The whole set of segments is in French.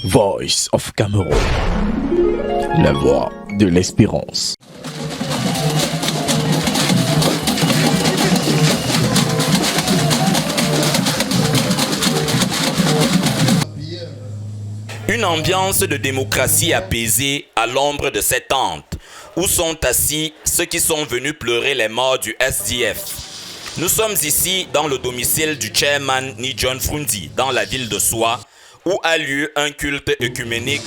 Voice of Cameroon, la voix de l'espérance. Une ambiance de démocratie apaisée à l'ombre de cette tente, où sont assis ceux qui sont venus pleurer les morts du SDF. Nous sommes ici dans le domicile du chairman Nidjon Frundi, dans la ville de Soa, où a lieu un culte œcuménique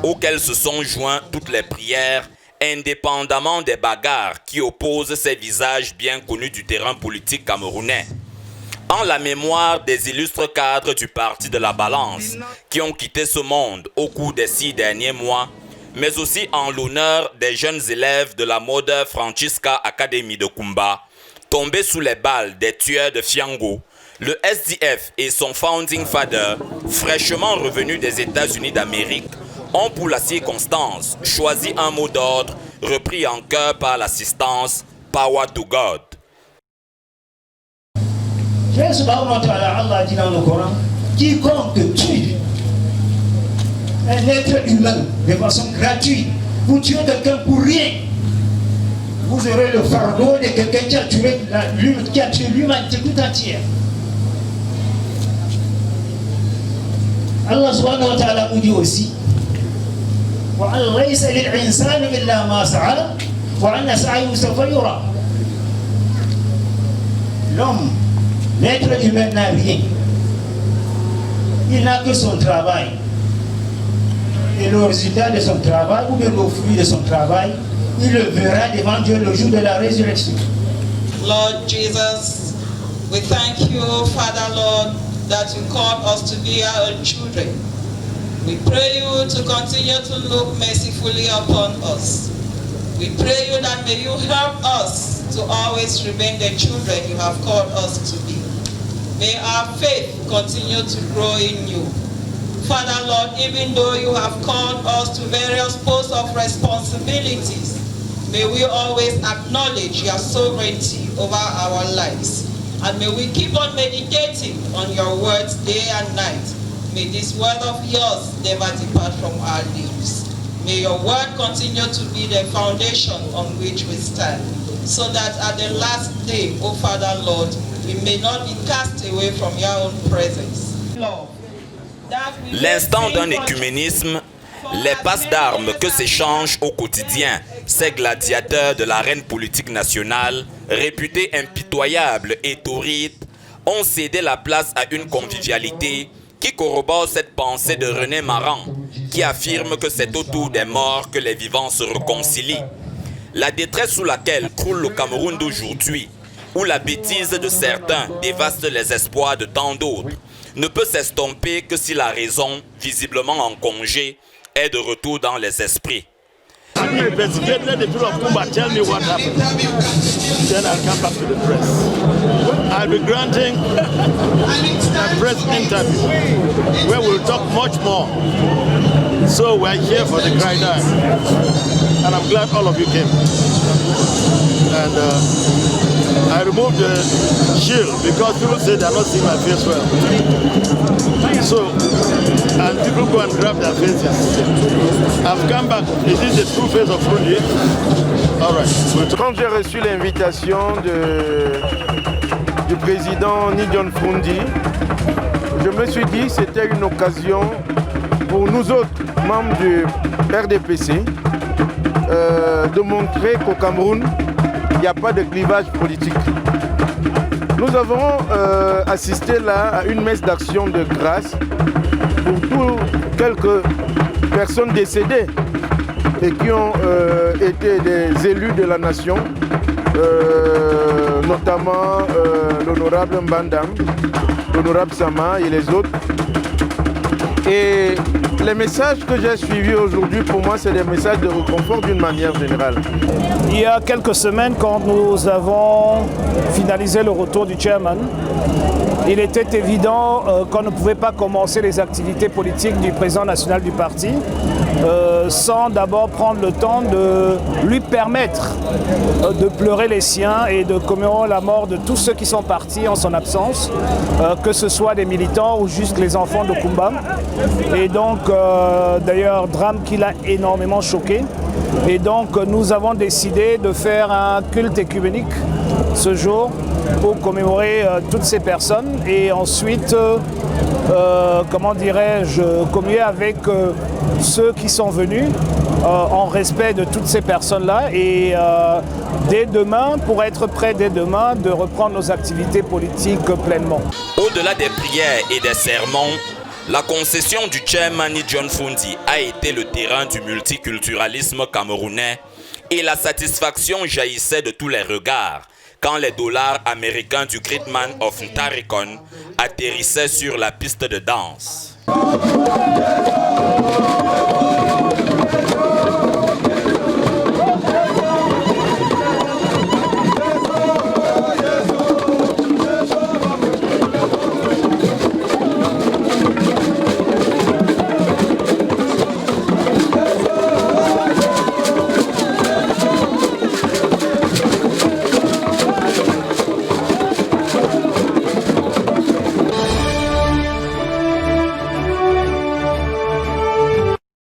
auquel se sont joints toutes les prières, indépendamment des bagarres qui opposent ces visages bien connus du terrain politique camerounais. En la mémoire des illustres cadres du Parti de la Balance qui ont quitté ce monde au cours des 6 derniers mois, mais aussi en l'honneur des jeunes élèves de la Mother Francisca Academy de Kumba, tombés sous les balles des tueurs de Fiango, le SDF et son founding father, fraîchement revenus des États-Unis d'Amérique, ont pour la circonstance choisi un mot d'ordre repris en chœur par l'assistance Power to God. Allah dit dans le Coran, quiconque tue un être humain de façon gratuite, vous tuez quelqu'un pour rien, vous aurez le fardeau de quelqu'un qui a tué l'humanité tout entière. Allah subhanahu wa ta'ala nous dit aussi, وَأَنْ لَيْسَ لِلْإِنسَانِ إِلَّا مَا سَعَى وَأَنَّ سَعْيَهُ سَوْفَ يُرَى. L'homme, l'être humain n'a rien. Il n'a que son travail. Et le résultat de son travail, ou bien le fruit de son travail, il le verra devant Dieu le jour de la résurrection. Lord Jesus, we thank you, Father Lord, that you called us to be our children. We pray you to continue to look mercifully upon us. We pray you that may you help us to always remain the children you have called us to be. May our faith continue to grow in you. Father Lord, even though you have called us to various posts of responsibilities, may we always acknowledge your sovereignty over our lives. And may we keep on meditating on your words day and night. May this word of yours never depart from our lips. May your word continue to be the foundation on which we stand, so that at the last day, O Father Lord, we may not be cast away from your own presence. L'instant d'un écuménisme, les passes d'armes que s'échangent au quotidien ces gladiateurs de l'arène politique nationale, réputés impitoyables et torrides, ont cédé la place à une convivialité qui corrobore cette pensée de René Maran, qui affirme que c'est autour des morts que les vivants se réconcilient. La détresse sous laquelle croule le Cameroun d'aujourd'hui, où la bêtise de certains dévaste les espoirs de tant d'autres, ne peut s'estomper que si la raison, visiblement en congé, est de retour dans les esprits. Let the people of Kumba tell me what happened. Then I'll come back to the press. I'll be granting a press interview where we'll talk much more. So we're here for the cry down. And I'm glad all of you came. And I removed the shield because people say they're not seeing my face well. So, and people go and grab their faces. I've come back. Is this the true face of Frundi? All right. Quand j'ai reçu l'invitation du président Nidjon Frundi, je me suis dit que c'était une occasion pour nous autres, membres du RDPC, de montrer qu'au Cameroun, il n'y a pas de clivage politique. Nous avons assisté là à une messe d'action de grâce pour toutes quelques personnes décédées et qui ont été des élus de la nation, notamment l'honorable Mbandam, l'honorable Sama et les autres. Et les messages que j'ai suivis aujourd'hui, pour moi, c'est des messages de réconfort d'une manière générale. Il y a quelques semaines, quand nous avons finalisé le retour du chairman, il était évident qu'on ne pouvait pas commencer les activités politiques du président national du parti sans d'abord prendre le temps de lui permettre de pleurer les siens et de commémorer la mort de tous ceux qui sont partis en son absence, que ce soit des militants ou juste les enfants de Kumba. Et donc, d'ailleurs, drame qui l'a énormément choqué. Et donc, nous avons décidé de faire un culte écuménique ce jour pour commémorer toutes ces personnes et ensuite, comment dirais-je, communier avec ceux qui sont venus en respect de toutes ces personnes-là et dès demain, pour être prêts dès demain, de reprendre nos activités politiques pleinement. Au-delà des prières et des sermons, la concession du chairman John Fundi a été le terrain du multiculturalisme camerounais et la satisfaction jaillissait de tous les regards quand les dollars américains du Great Man of Ntarikon atterrissaient sur la piste de danse.